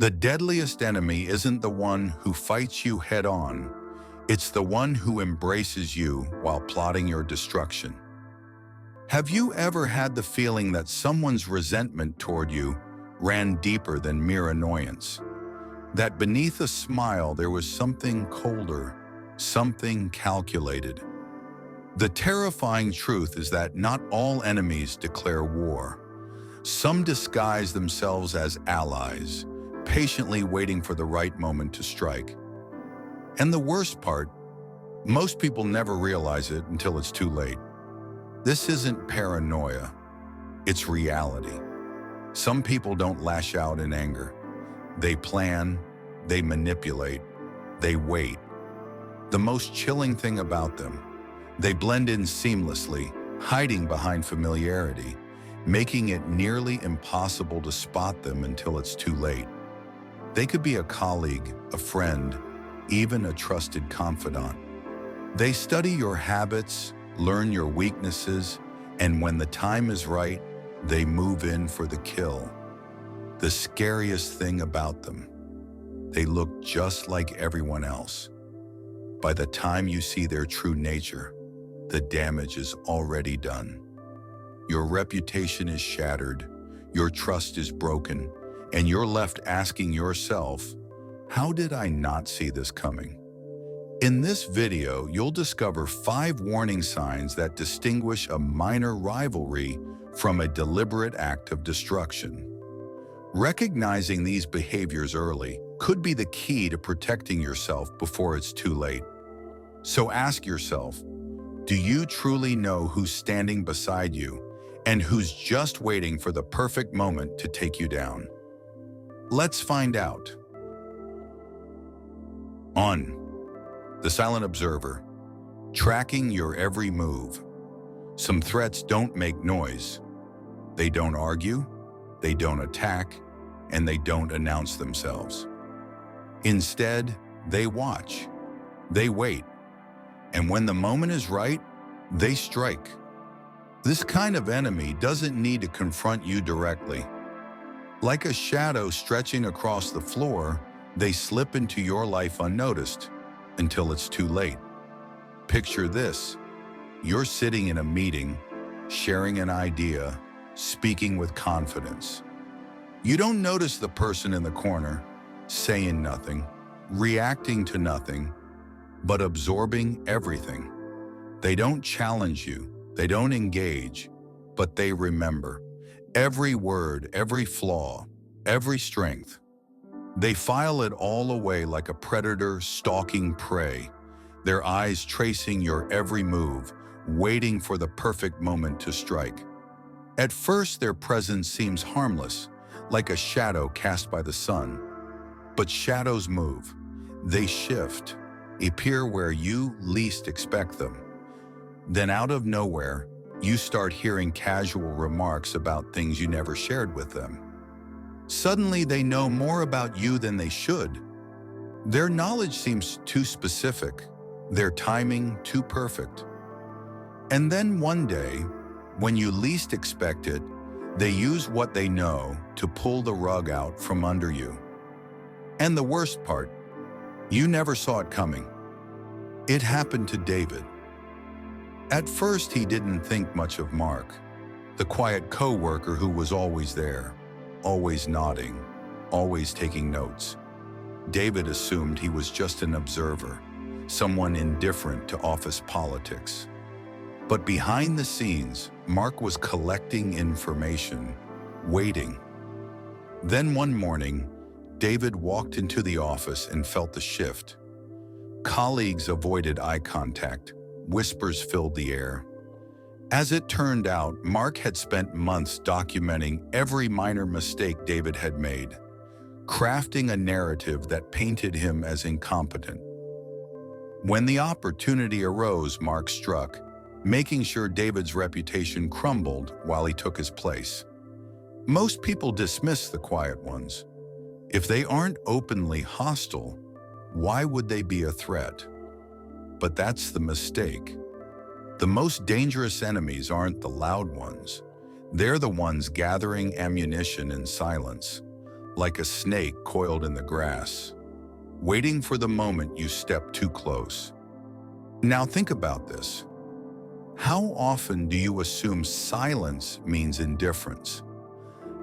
The deadliest enemy isn't the one who fights you head-on. It's the one who embraces you while plotting your destruction. Have you ever had the feeling that someone's resentment toward you ran deeper than mere annoyance? That beneath a smile there was something colder, something calculated? The terrifying truth is that not all enemies declare war. Some disguise themselves as allies, patiently waiting for the right moment to strike. And the worst part, most people never realize it until it's too late. This isn't paranoia, it's reality. Some people don't lash out in anger. They plan, they manipulate, they wait. The most chilling thing about them, they blend in seamlessly, hiding behind familiarity, making it nearly impossible to spot them until it's too late. They could be a colleague, a friend, even a trusted confidant. They study your habits, learn your weaknesses, and when the time is right, they move in for the kill. The scariest thing about them, they look just like everyone else. By the time you see their true nature, the damage is already done. Your reputation is shattered, your trust is broken, and you're left asking yourself, how did I not see this coming? In this video, you'll discover 5 warning signs that distinguish a minor rivalry from a deliberate act of destruction. Recognizing these behaviors early could be the key to protecting yourself before it's too late. So ask yourself, do you truly know who's standing beside you and who's just waiting for the perfect moment to take you down? Let's find out. On. The silent observer, tracking your every move. Some threats don't make noise. They don't argue, they don't attack, and they don't announce themselves. Instead, they watch, they wait, and when the moment is right, they strike. This kind of enemy doesn't need to confront you directly. Like a shadow stretching across the floor, they slip into your life unnoticed until it's too late. Picture this. You're sitting in a meeting, sharing an idea, speaking with confidence. You don't notice the person in the corner, saying nothing, reacting to nothing, but absorbing everything. They don't challenge you, they don't engage, but they remember. Every word, every flaw, every strength. They file it all away like a predator stalking prey, their eyes tracing your every move, waiting for the perfect moment to strike. At first, their presence seems harmless, like a shadow cast by the sun. But shadows move. They shift, appear where you least expect them. Then out of nowhere, you start hearing casual remarks about things you never shared with them. Suddenly, they know more about you than they should. Their knowledge seems too specific, their timing too perfect. And then one day, when you least expect it, they use what they know to pull the rug out from under you. And the worst part, you never saw it coming. It happened to David. At first, he didn't think much of Mark, the quiet co-worker who was always there, always nodding, always taking notes. David assumed he was just an observer, someone indifferent to office politics. But behind the scenes, Mark was collecting information, waiting. Then one morning, David walked into the office and felt the shift. Colleagues avoided eye contact, whispers filled the air. As it turned out, Mark had spent months documenting every minor mistake David had made, crafting a narrative that painted him as incompetent. When the opportunity arose, Mark struck, making sure David's reputation crumbled while he took his place. Most people dismiss the quiet ones. If they aren't openly hostile, why would they be a threat? But that's the mistake. The most dangerous enemies aren't the loud ones. They're the ones gathering ammunition in silence, like a snake coiled in the grass, waiting for the moment you step too close. Now think about this. How often do you assume silence means indifference?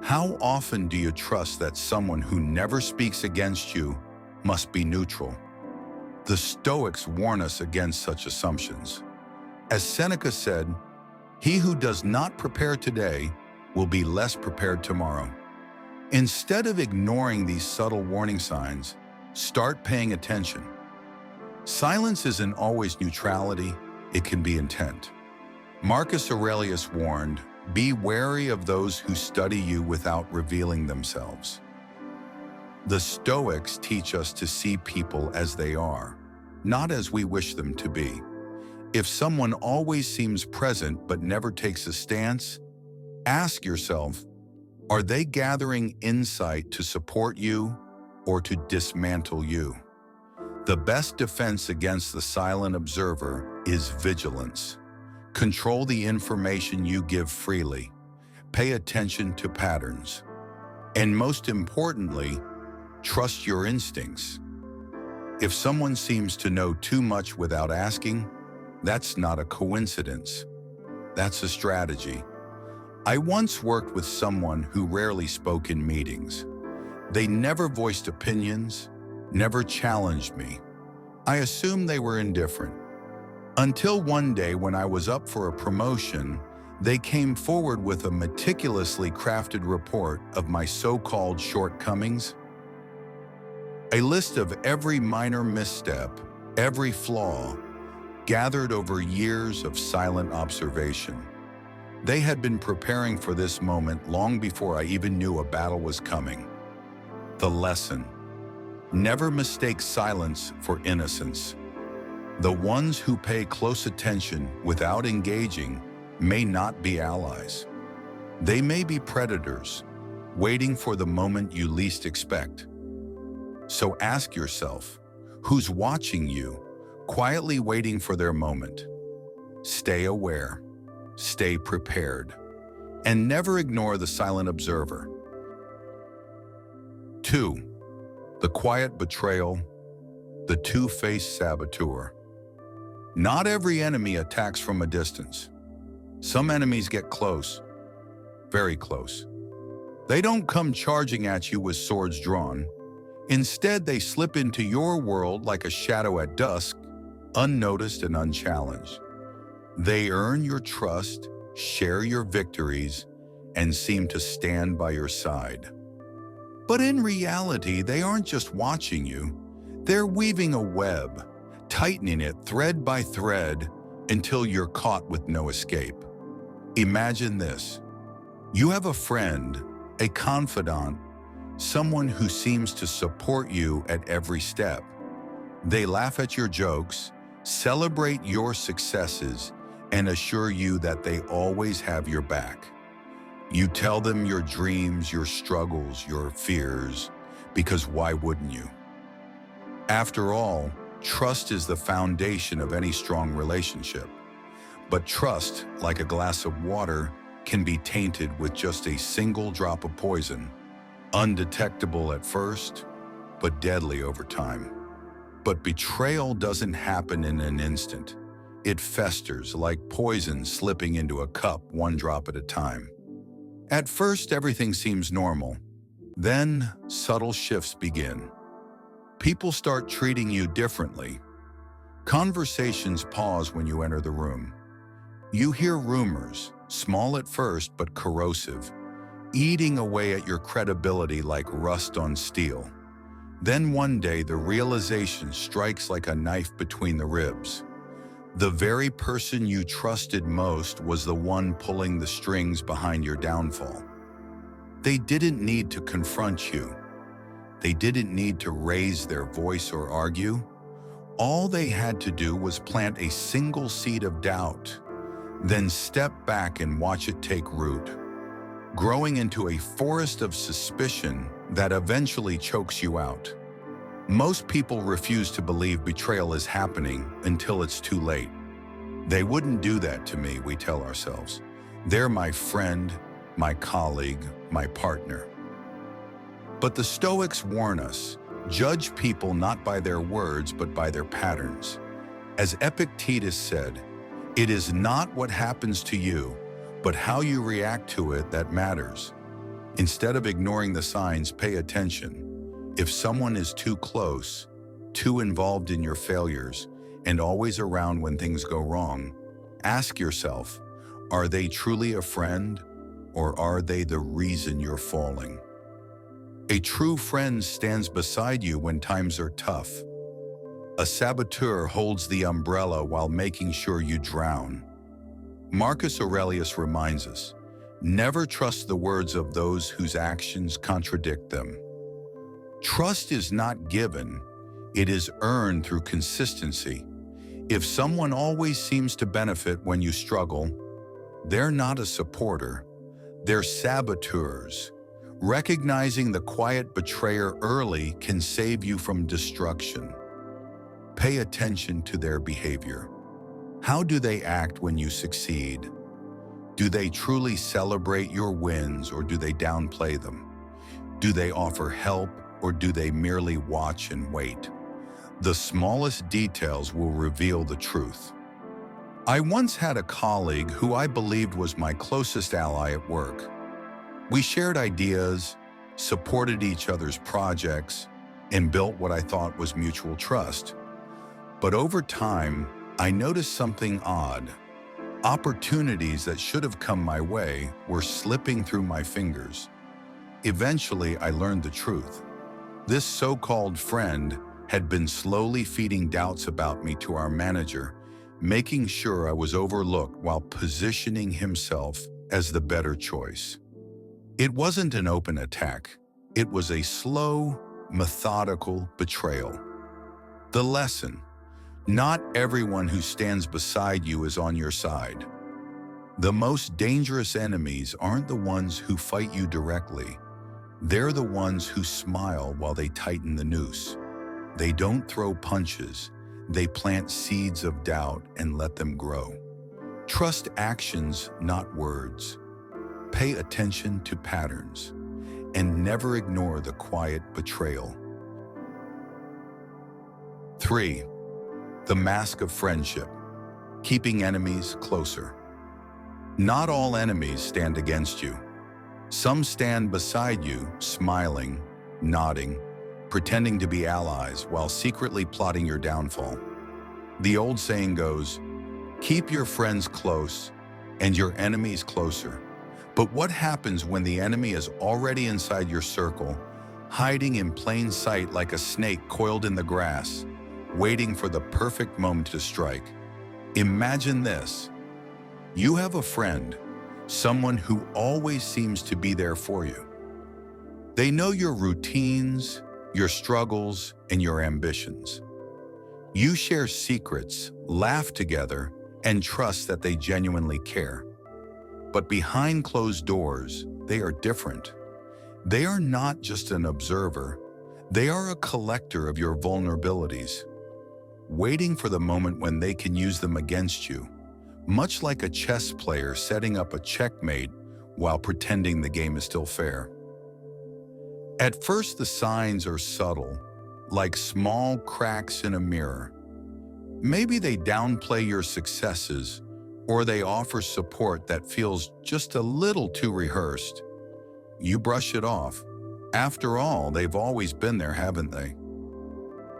How often do you trust that someone who never speaks against you must be neutral? The Stoics warn us against such assumptions. As Seneca said, "He who does not prepare today will be less prepared tomorrow." Instead of ignoring these subtle warning signs, start paying attention. Silence isn't always neutrality, it can be intent. Marcus Aurelius warned, "Be wary of those who study you without revealing themselves." The Stoics teach us to see people as they are, not as we wish them to be. If someone always seems present but never takes a stance, ask yourself, are they gathering insight to support you or to dismantle you? The best defense against the silent observer is vigilance. Control the information you give freely. Pay attention to patterns. And most importantly, trust your instincts. If someone seems to know too much without asking, that's not a coincidence. That's a strategy. I once worked with someone who rarely spoke in meetings. They never voiced opinions, never challenged me. I assumed they were indifferent. Until one day when I was up for a promotion, they came forward with a meticulously crafted report of my so-called shortcomings. A list of every minor misstep, every flaw, gathered over years of silent observation. They had been preparing for this moment long before I even knew a battle was coming. The lesson: never mistake silence for innocence. The ones who pay close attention without engaging may not be allies. They may be predators, waiting for the moment you least expect. So ask yourself, who's watching you, quietly waiting for their moment? Stay aware, stay prepared, and never ignore the silent observer. 2. The quiet betrayal, the two-faced saboteur. Not every enemy attacks from a distance. Some enemies get close, very close. They don't come charging at you with swords drawn. Instead, they slip into your world like a shadow at dusk, unnoticed and unchallenged. They earn your trust, share your victories, and seem to stand by your side. But in reality, they aren't just watching you. They're weaving a web, tightening it thread by thread until you're caught with no escape. Imagine this. You have a friend, a confidant, someone who seems to support you at every step. They laugh at your jokes, celebrate your successes, and assure you that they always have your back. You tell them your dreams, your struggles, your fears, because why wouldn't you? After all, trust is the foundation of any strong relationship. But trust, like a glass of water, can be tainted with just a single drop of poison, undetectable at first, but deadly over time. But betrayal doesn't happen in an instant. It festers like poison slipping into a cup one drop at a time. At first, everything seems normal. Then, subtle shifts begin. People start treating you differently. Conversations pause when you enter the room. You hear rumors, small at first but corrosive, eating away at your credibility like rust on steel. Then one day, the realization strikes like a knife between the ribs. The very person you trusted most was the one pulling the strings behind your downfall. They didn't need to confront you. They didn't need to raise their voice or argue. All they had to do was plant a single seed of doubt, then step back and watch it take root, growing into a forest of suspicion that eventually chokes you out. Most people refuse to believe betrayal is happening until it's too late. They wouldn't do that to me, we tell ourselves. They're my friend, my colleague, my partner. But the Stoics warn us, judge people not by their words but by their patterns. As Epictetus said, it is not what happens to you, but how you react to it that matters. Instead of ignoring the signs, pay attention. If someone is too close, too involved in your failures, and always around when things go wrong, ask yourself, are they truly a friend, or are they the reason you're falling? A true friend stands beside you when times are tough. A saboteur holds the umbrella while making sure you drown. Marcus Aurelius reminds us, never trust the words of those whose actions contradict them. Trust is not given, it is earned through consistency. If someone always seems to benefit when you struggle, they're not a supporter, they're saboteurs. Recognizing the quiet betrayer early can save you from destruction. Pay attention to their behavior. How do they act when you succeed? Do they truly celebrate your wins or do they downplay them? Do they offer help or do they merely watch and wait? The smallest details will reveal the truth. I once had a colleague who I believed was my closest ally at work. We shared ideas, supported each other's projects, and built what I thought was mutual trust. But over time, I noticed something odd. Opportunities that should have come my way were slipping through my fingers. Eventually, I learned the truth. This so-called friend had been slowly feeding doubts about me to our manager, making sure I was overlooked while positioning himself as the better choice. It wasn't an open attack. It was a slow, methodical betrayal. The lesson: not everyone who stands beside you is on your side. The most dangerous enemies aren't the ones who fight you directly. They're the ones who smile while they tighten the noose. They don't throw punches. They plant seeds of doubt and let them grow. Trust actions, not words. Pay attention to patterns, and never ignore the quiet betrayal. 3. The mask of friendship, keeping enemies closer. Not all enemies stand against you. Some stand beside you, smiling, nodding, pretending to be allies while secretly plotting your downfall. The old saying goes, keep your friends close and your enemies closer. But what happens when the enemy is already inside your circle, hiding in plain sight like a snake coiled in the grass, waiting for the perfect moment to strike? Imagine this. You have a friend, someone who always seems to be there for you. They know your routines, your struggles, and your ambitions. You share secrets, laugh together, and trust that they genuinely care. But behind closed doors, they are different. They are not just an observer. They are a collector of your vulnerabilities, waiting for the moment when they can use them against you, much like a chess player setting up a checkmate while pretending the game is still fair. At first, the signs are subtle, like small cracks in a mirror. Maybe they downplay your successes, or they offer support that feels just a little too rehearsed. You brush it off. After all, they've always been there, haven't they?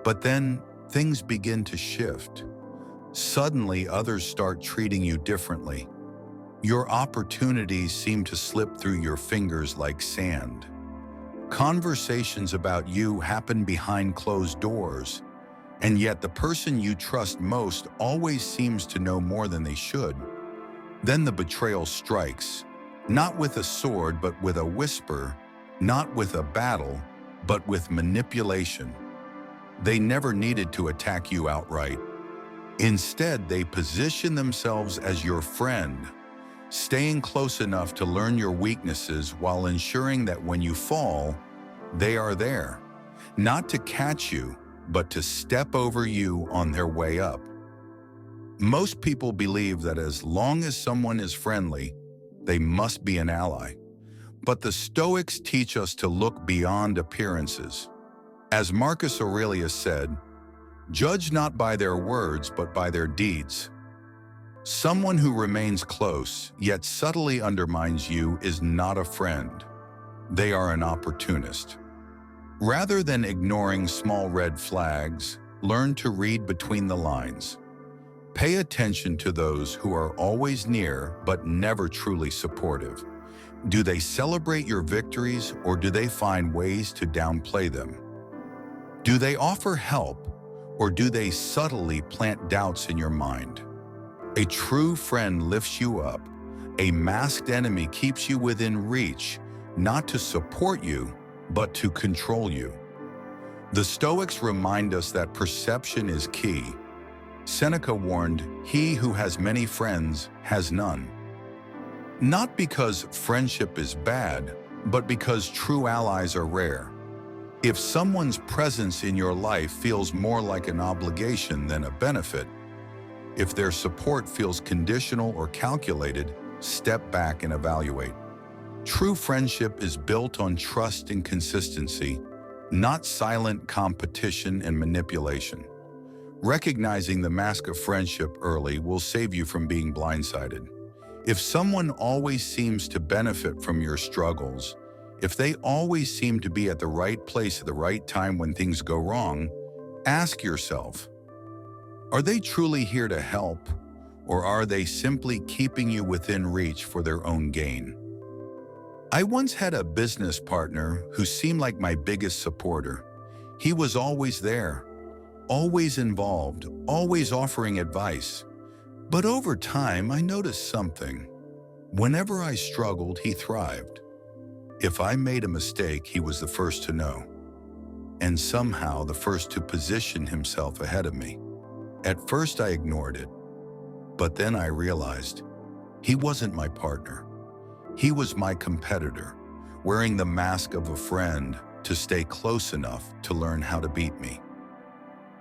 But then things begin to shift. Suddenly, others start treating you differently. Your opportunities seem to slip through your fingers like sand. Conversations about you happen behind closed doors, and yet the person you trust most always seems to know more than they should. Then the betrayal strikes, not with a sword but with a whisper, not with a battle, but with manipulation. They never needed to attack you outright. Instead, they position themselves as your friend, staying close enough to learn your weaknesses while ensuring that when you fall, they are there, not to catch you, but to step over you on their way up. Most people believe that as long as someone is friendly, they must be an ally. But the Stoics teach us to look beyond appearances. As Marcus Aurelius said, "Judge not by their words, but by their deeds." Someone who remains close, yet subtly undermines you, is not a friend. They are an opportunist. Rather than ignoring small red flags, learn to read between the lines. Pay attention to those who are always near but never truly supportive. Do they celebrate your victories, or do they find ways to downplay them? Do they offer help, or do they subtly plant doubts in your mind? A true friend lifts you up. A masked enemy keeps you within reach, not to support you, but to control you. The Stoics remind us that perception is key. Seneca warned, "He who has many friends has none." Not because friendship is bad, but because true allies are rare. If someone's presence in your life feels more like an obligation than a benefit, if their support feels conditional or calculated, step back and evaluate. True friendship is built on trust and consistency, not silent competition and manipulation. Recognizing the mask of friendship early will save you from being blindsided. If someone always seems to benefit from your struggles, if they always seem to be at the right place at the right time when things go wrong, ask yourself, are they truly here to help, or are they simply keeping you within reach for their own gain? I once had a business partner who seemed like my biggest supporter. He was always there, always involved, always offering advice. But over time, I noticed something. Whenever I struggled, he thrived. If I made a mistake, he was the first to know, and somehow the first to position himself ahead of me. At first, I ignored it, but then I realized he wasn't my partner. He was my competitor, wearing the mask of a friend to stay close enough to learn how to beat me.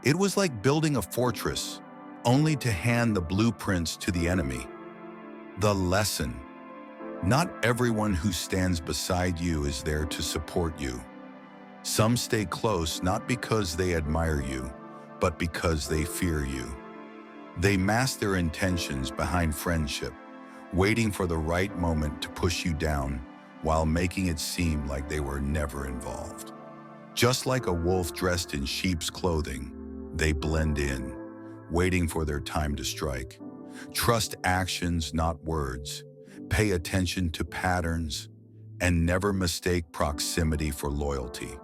It was like building a fortress, only to hand the blueprints to the enemy. The lesson: not everyone who stands beside you is there to support you. Some stay close not because they admire you, but because they fear you. They mask their intentions behind friendship, waiting for the right moment to push you down while making it seem like they were never involved. Just like a wolf dressed in sheep's clothing, they blend in, waiting for their time to strike. Trust actions, not words. Pay attention to patterns, and never mistake proximity for loyalty.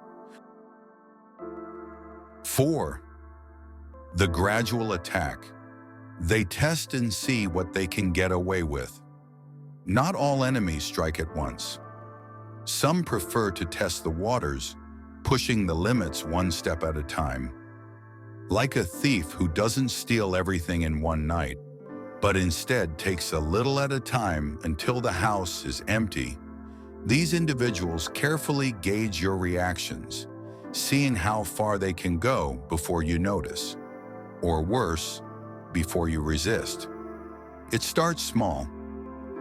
4. The gradual attack. They test and see what they can get away with. Not all enemies strike at once. Some prefer to test the waters, pushing the limits one step at a time. Like a thief who doesn't steal everything in one night, but instead takes a little at a time until the house is empty, these individuals carefully gauge your reactions, seeing how far they can go before you notice, or worse, before you resist. It starts small.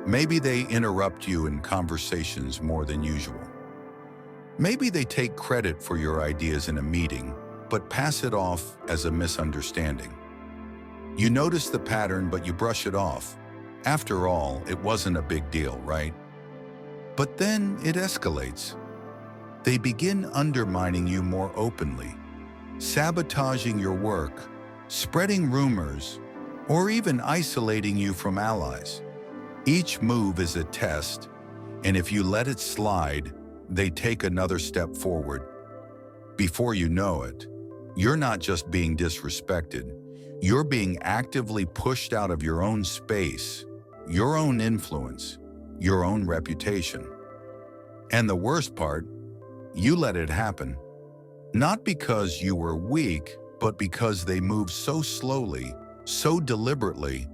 Maybe they interrupt you in conversations more than usual. Maybe they take credit for your ideas in a meeting, but pass it off as a misunderstanding. You notice the pattern, but you brush it off. After all, it wasn't a big deal, right? But then it escalates. They begin undermining you more openly, sabotaging your work, spreading rumors, or even isolating you from allies. Each move is a test, and if you let it slide, they take another step forward. Before you know it, you're not just being disrespected, you're being actively pushed out of your own space, your own influence, your own reputation. And the worst part, you let it happen. Not because you were weak, but because they moved so slowly, so deliberately,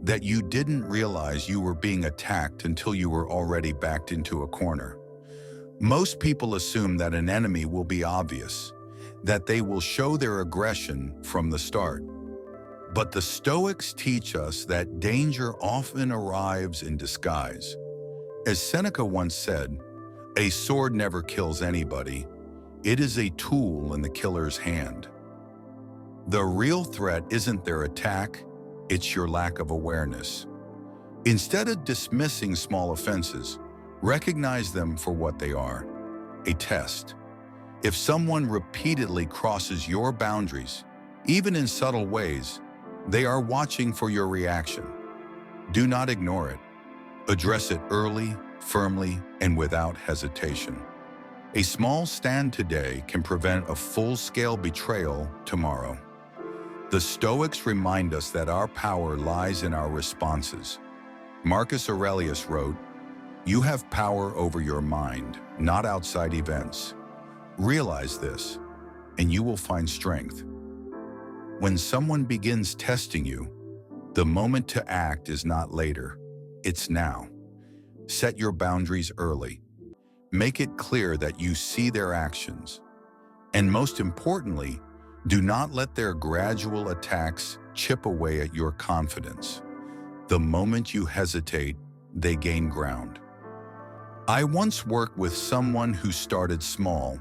that you didn't realize you were being attacked until you were already backed into a corner. Most people assume that an enemy will be obvious, that they will show their aggression from the start. But the Stoics teach us that danger often arrives in disguise. As Seneca once said, A sword never kills anybody. It is a tool in the killer's hand. The real threat isn't their attack, it's your lack of awareness. Instead of dismissing small offenses, recognize them for what they are, a test. If someone repeatedly crosses your boundaries, even in subtle ways, they are watching for your reaction. Do not ignore it. Address it early, firmly, and without hesitation. A small stand today can prevent a full-scale betrayal tomorrow. The Stoics remind us that our power lies in our responses. Marcus Aurelius wrote, "You have power over your mind, not outside events. Realize this, and you will find strength." When someone begins testing you, the moment to act is not later, it's now. Set your boundaries early. Make it clear that you see their actions. And most importantly, do not let their gradual attacks chip away at your confidence. The moment you hesitate, they gain ground. I once worked with someone who started small,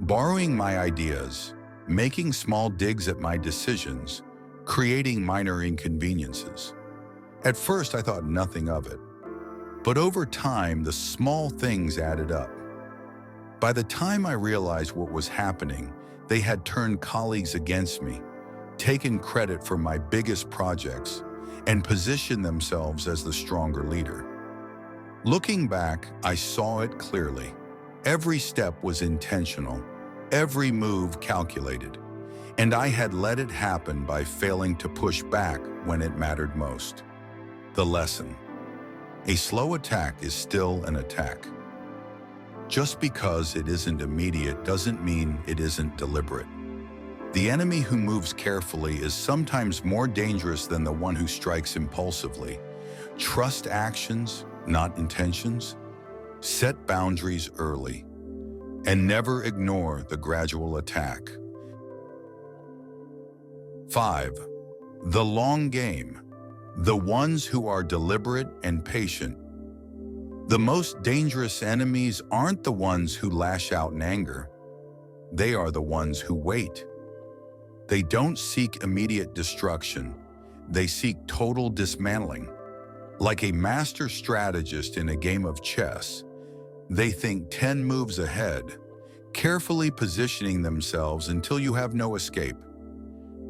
borrowing my ideas, making small digs at my decisions, creating minor inconveniences. At first, I thought nothing of it. But over time, the small things added up. By the time I realized what was happening, they had turned colleagues against me, taken credit for my biggest projects, and positioned themselves as the stronger leader. Looking back, I saw it clearly. Every step was intentional, every move calculated, and I had let it happen by failing to push back when it mattered most. The lesson: a slow attack is still an attack. Just because it isn't immediate doesn't mean it isn't deliberate. The enemy who moves carefully is sometimes more dangerous than the one who strikes impulsively. Trust actions, not intentions. Set boundaries early. And never ignore the gradual attack. 5. The long game. The ones who are deliberate and patient. The most dangerous enemies aren't the ones who lash out in anger. They are the ones who wait. They don't seek immediate destruction. They seek total dismantling. Like a master strategist in a game of chess, they think 10 moves ahead, carefully positioning themselves until you have no escape.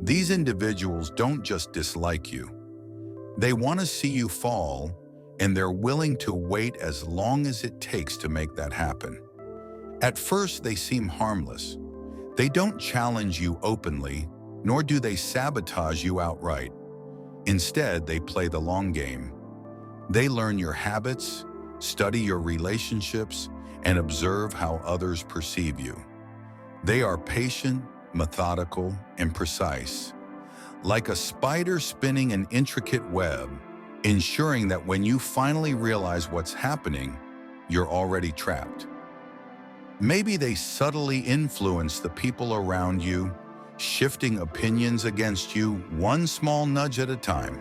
These individuals don't just dislike you. They want to see you fall, and they're willing to wait as long as it takes to make that happen. At first, they seem harmless. They don't challenge you openly, nor do they sabotage you outright. Instead, they play the long game. They learn your habits, study your relationships, and observe how others perceive you. They are patient, methodical, and precise. Like a spider spinning an intricate web, ensuring that when you finally realize what's happening, you're already trapped. Maybe they subtly influence the people around you, shifting opinions against you one small nudge at a time.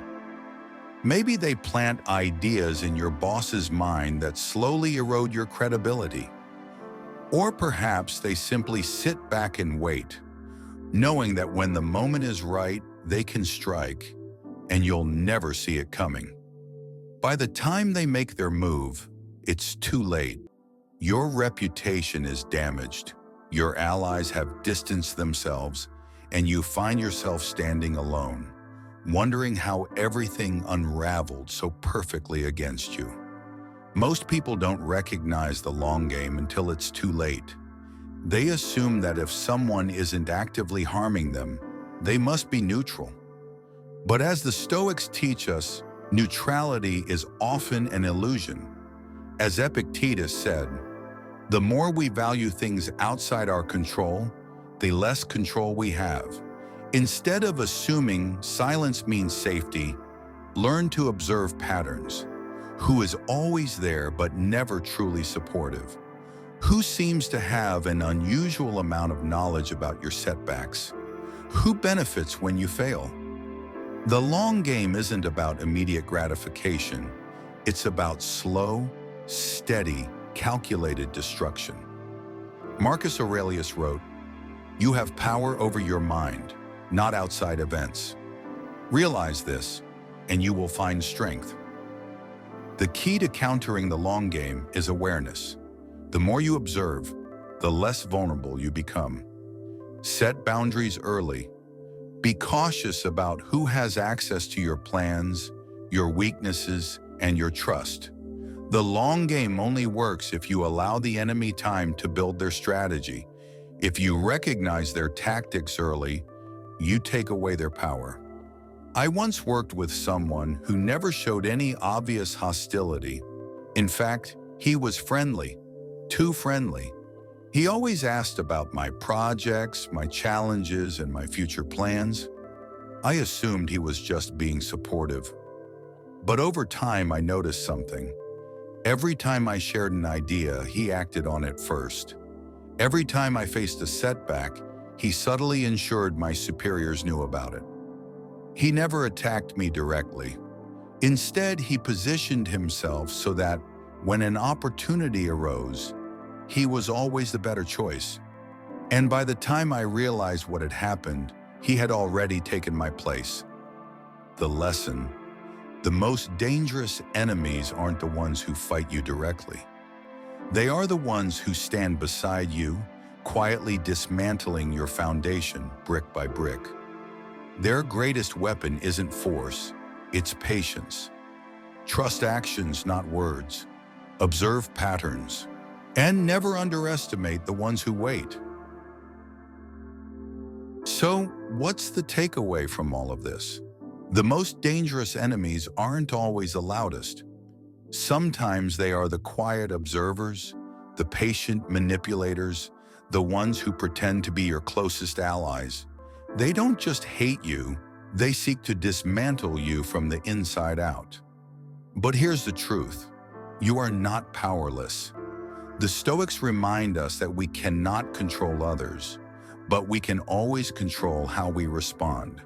Maybe they plant ideas in your boss's mind that slowly erode your credibility. Or perhaps they simply sit back and wait, knowing that when the moment is right, they can strike, and you'll never see it coming. By the time they make their move, it's too late. Your reputation is damaged, your allies have distanced themselves, and you find yourself standing alone, wondering how everything unraveled so perfectly against you. Most people don't recognize the long game until it's too late. They assume that if someone isn't actively harming them, they must be neutral. But as the Stoics teach us, neutrality is often an illusion. As Epictetus said, the more we value things outside our control, the less control we have. Instead of assuming silence means safety, learn to observe patterns. Who is always there but never truly supportive? Who seems to have an unusual amount of knowledge about your setbacks? Who benefits when you fail? The long game isn't about immediate gratification. It's about slow, steady, calculated destruction. Marcus Aurelius wrote, "You have power over your mind, not outside events. Realize this, and you will find strength." The key to countering the long game is awareness. The more you observe, the less vulnerable you become. Set boundaries early. Be cautious about who has access to your plans, your weaknesses, and your trust. The long game only works if you allow the enemy time to build their strategy. If you recognize their tactics early, you take away their power. I once worked with someone who never showed any obvious hostility. In fact, he was friendly, too friendly. He always asked about my projects, my challenges, and my future plans. I assumed he was just being supportive. But over time, I noticed something. Every time I shared an idea, he acted on it first. Every time I faced a setback, he subtly ensured my superiors knew about it. He never attacked me directly. Instead, he positioned himself so that when an opportunity arose, he was always the better choice. And by the time I realized what had happened, he had already taken my place. The lesson: the most dangerous enemies aren't the ones who fight you directly. They are the ones who stand beside you, quietly dismantling your foundation brick by brick. Their greatest weapon isn't force, it's patience. Trust actions, not words. Observe patterns. And never underestimate the ones who wait. So, what's the takeaway from all of this? The most dangerous enemies aren't always the loudest. Sometimes they are the quiet observers, the patient manipulators, the ones who pretend to be your closest allies. They don't just hate you, they seek to dismantle you from the inside out. But here's the truth: you are not powerless. The Stoics remind us that we cannot control others, but we can always control how we respond.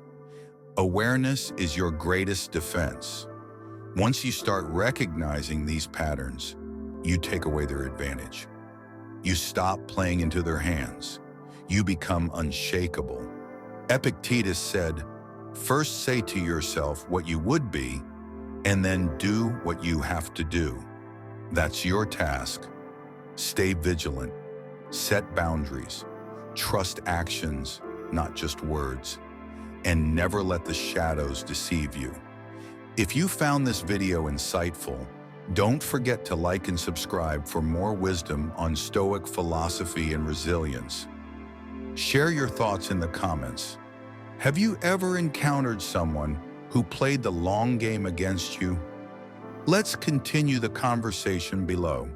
Awareness is your greatest defense. Once you start recognizing these patterns, you take away their advantage. You stop playing into their hands. You become unshakable. Epictetus said, "First say to yourself what you would be, and then do what you have to do." That's your task. Stay vigilant. Set boundaries. Trust actions, not just words. And never let the shadows deceive you. If you found this video insightful, don't forget to like and subscribe for more wisdom on Stoic philosophy and resilience. Share your thoughts in the comments. Have you ever encountered someone who played the long game against you? Let's continue the conversation below.